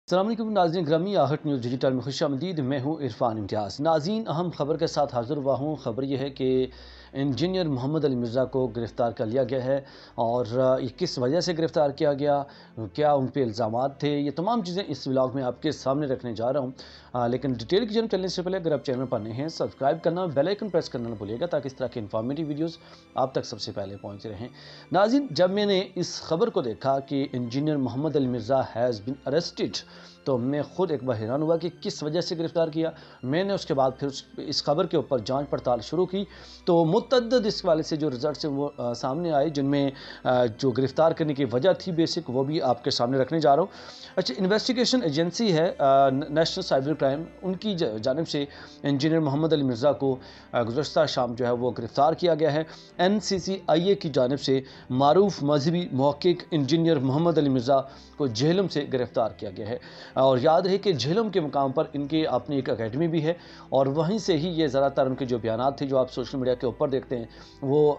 السلام علیکم ناظرین گرامی، آہٹ نیوز ڈیجیٹل میں خوش آمدید۔ میں ہوں عرفان امتیاز۔ ناظرین، اہم خبر کے ساتھ حاضر ہوا ہوں۔ خبر یہ ہے کہ انجینئر محمد علی مرزا کو گرفتار کر لیا گیا ہے، اور یہ کس وجہ سے گرفتار کیا گیا، کیا ان پہ الزامات تھے، یہ تمام چیزیں اس ولاگ میں آپ کے سامنے رکھنے جا رہا ہوں۔ لیکن ڈیٹیل کی جانب چلنے سے پہلے اگر آپ چینل پر نئے ہیں، سبسکرائب کرنا، بیل آئیکن پریس کرنا نہ بھولیے گا تاکہ اس طرح کے انفارمیٹیو ویڈیوز آپ تک سب سے پہلے پہنچتے رہیں۔ ناظرین، جب میں نے اس خبر کو دیکھا کہ engineer Muhammad Ali Mirza has been arrested, تو میں خود ایک بار حیران ہوا کہ کس وجہ سے گرفتار کیا۔ میں نے اس کے بعد پھر اس خبر کے اوپر جانچ پڑتال شروع کی، تو متعدد اس والے سے جو رزلٹس ہیں وہ سامنے آئے، جن میں جو گرفتار کرنے کی وجہ تھی بیسک، وہ بھی آپ کے سامنے رکھنے جا رہا ہوں۔ اچھا، انویسٹیگیشن ایجنسی ہے نیشنل سائبر کرائم، ان کی جانب سے انجینئر محمد علی مرزا کو گزشتہ شام جو ہے وہ گرفتار کیا گیا ہے۔ NCCIA کی جانب سے معروف مذہبی محقق انجینئر محمد علی مرزا کو جہلم سے گرفتار کیا گیا ہے، اور یاد رہے کہ جہلم کے مقام پر ان کے اپنی ایک اکیڈمی بھی ہے، اور وہیں سے ہی یہ زیادہ تر ان کے جو بیانات تھے جو آپ سوشل میڈیا کے اوپر دیکھتے ہیں وہ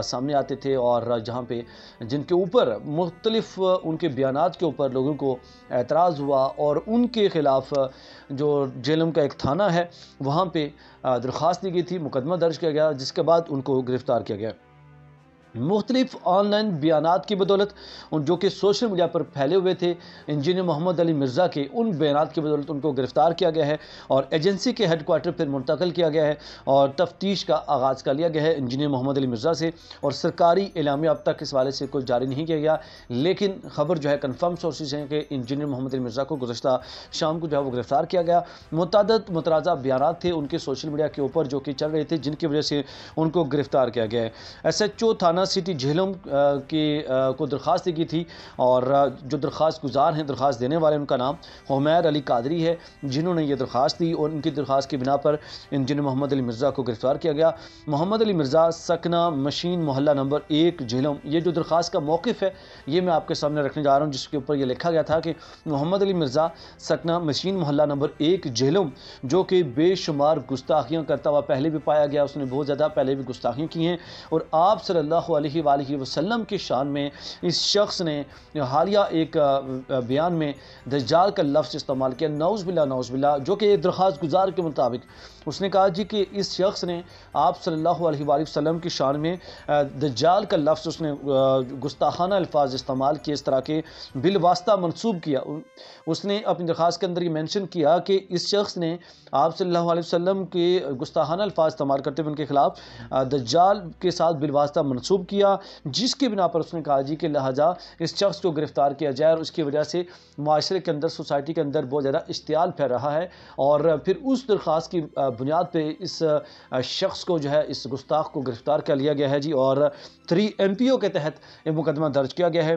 سامنے آتے تھے، اور جہاں پہ جن کے اوپر مختلف ان کے بیانات کے اوپر لوگوں کو اعتراض ہوا، اور ان کے خلاف جو جہلم کا ایک تھانہ ہے وہاں پہ درخواست دی گئی تھی، مقدمہ درج کیا گیا، جس کے بعد ان کو گرفتار کیا گیا۔ مختلف آن لائن بیانات کی بدولت، جو کہ سوشل میڈیا پر پھیلے ہوئے تھے انجینئر محمد علی مرزا کے، ان بیانات کی بدولت ان کو گرفتار کیا گیا ہے، اور ایجنسی کے ہیڈ کوارٹر پھر منتقل کیا گیا ہے، اور تفتیش کا آغاز کر لیا گیا ہے انجینئر محمد علی مرزا سے، اور سرکاری اعلامیہ اب تک اس والے سے کوئی جاری نہیں کیا گیا، لیکن خبر جو ہے کنفرم سورسز ہیں کہ انجینئر محمد علی مرزا کو گزشتہ شام کو جو ہے وہ گرفتار کیا گیا۔ متعدد مترازع بیانات تھے ان کے سوشل میڈیا کے اوپر جو کہ چل رہے تھے، جن کی وجہ سے ان کو گرفتار کیا گیا ہے۔ SHO تھانہ سٹی جہلم کو درخواست دی گئی تھی، اور جو درخواست گزار ہیں، درخواست دینے والے، ان کا نام حمیر علی قادری ہے، جنہوں نے یہ درخواست دی، اور ان کی درخواست کی بنا پر انجینئر محمد علی مرزا کو گرفتار کیا گیا۔ محمد علی مرزا، سکنہ مشین، محلہ نمبر 1 جہلم۔ یہ جو درخواست کا موقف ہے یہ میں آپ کے سامنے رکھنے جا رہا ہوں، جس کے اوپر یہ لکھا گیا تھا کہ محمد علی مرزا، سکنہ مشین، محلہ نمبر 1 جہلم، جو کہ بے شمار گستاخیاں کرتا ہوا پہلے بھی پایا گیا، اس نے بہت زیادہ پہلے بھی گستاخیاں کی ہیں، اور آپ صلی اللہ علیہ وآلہ وسلم کی شان میں اس شخص نے حالیہ ایک بیان میں دجال کا لفظ استعمال کیا، نعوذ باللہ نعوذ باللہ، جو کہ درخواست گزار کے مطابق اس نے کہا کہ اس شخص نے آپ صلی اللہ علیہ وآلہ وسلم کی شان میں دجال کا لفظ اس نے گستاخانہ الفاظ استعمال کیے، اس طرح کے بالواسطہ منسوب کیا۔ اس نے اپنی درخواست کے اندر یہ مینشن کیا کہ اس شخص نے آپ صلی اللہ علیہ وسلم کے گستاخانہ الفاظ استعمال کرتے ہوئے ان کے خلاف دجال کے ساتھ بالواسطہ منسوب کیا، جس کی بنا پر اس نے کہا کہ لہذا اس شخص کو گرفتار کیا جائے، اور اس کی وجہ سے معاشرے کے اندر، سوسائٹی کے اندر بہت زیادہ اشتعال پھیل رہا ہے، اور پھر اس درخواست کی بنیاد پہ اس شخص کو جو ہے، اس گستاخ کو گرفتار کر لیا گیا ہے جی، اور 3 MPO کے تحت یہ مقدمہ درج کیا گیا ہے۔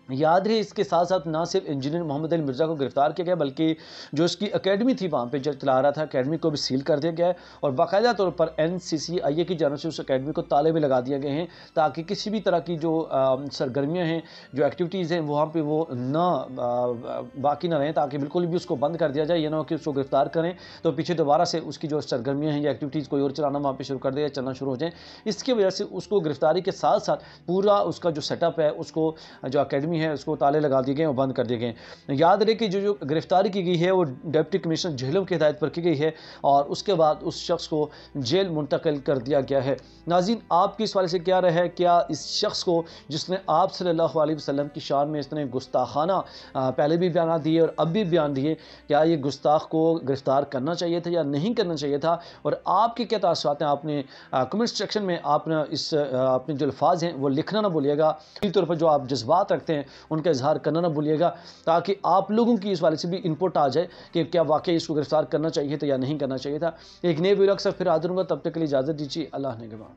یاد رہے، اس کے ساتھ ساتھ نہ صرف انجینئر محمد علی مرزا کو گرفتار کیا گیا، بلکہ جو اس کی اکیڈمی تھی وہاں پہ جو چلا رہا تھا، اکیڈمی کو بھی سیل کر دیا گیا ہے، اور باقاعدہ طور پر NCCIA کی جانب سے اس اکیڈمی کو تالے بھی لگا دیا گئے ہیں، تاکہ کسی بھی طرح کی جو سرگرمیاں ہیں، جو ایکٹیویٹیز ہیں، وہاں پہ وہ نہ باقی نہ رہیں، تاکہ بالکل بھی اس کو بند کر دیا جائے، یہ نہ ہو کہ اس کو گرفتار کریں تو پیچھے دوبارہ سے اس کی جو سرگرمیاں ہیں یا ایکٹیویٹیز کوئی اور چلانا وہاں پہ شروع کر دے یا چلنا شروع ہو جائیں۔ اس کی وجہ سے اس کو گرفتاری کے ساتھ ساتھ پورا اس کا جو سیٹ اپ ہے، اس کو جو اکیڈمی ہے، اس کو تالے لگا دیے گئے اور بند کر دیے گئے۔ یاد رہے کہ جو گرفتاری کی گئی ہے وہ ڈپٹی کمشنر جہلم کی ہدایت پر کی گئی ہے، اور اس کے بعد اس شخص کو جیل منتقل کر دیا گیا ہے۔ ناظرین، آپ کی اس والے سے کیا رہے ہے؟ کیا اس شخص کو، جس نے آپ صلی اللہ علیہ وسلم کی شان میں اس نے گستاخانہ پہلے بھی بیانات دیے اور اب بھی بیان دیے، کیا یہ گستاخ کو گرفتار کرنا چاہیے تھا یا نہیں کرنا چاہیے تھا؟ اور آپ کے کیا تاثرات ہیں؟ آپ نے کمنٹ سیکشن میں آپ نے اپنے جو الفاظ ہیں وہ لکھنا نہ بھولیے گا، اسی طور پر جو آپ جذبات رکھتے ہیں ان کا اظہار کرنا نہ بھولیے گا، تاکہ آپ لوگوں کی اس والے سے بھی انپوٹ آ جائے کہ کیا واقعی اس کو گرفتار کرنا چاہیے تھا یا نہیں کرنا چاہیے تھا۔ ایک نئے ویڈیو کے ساتھ پھر حاضر ہوں گا، تب تک کے لیے اجازت دیجیے، اللہ نگہبان۔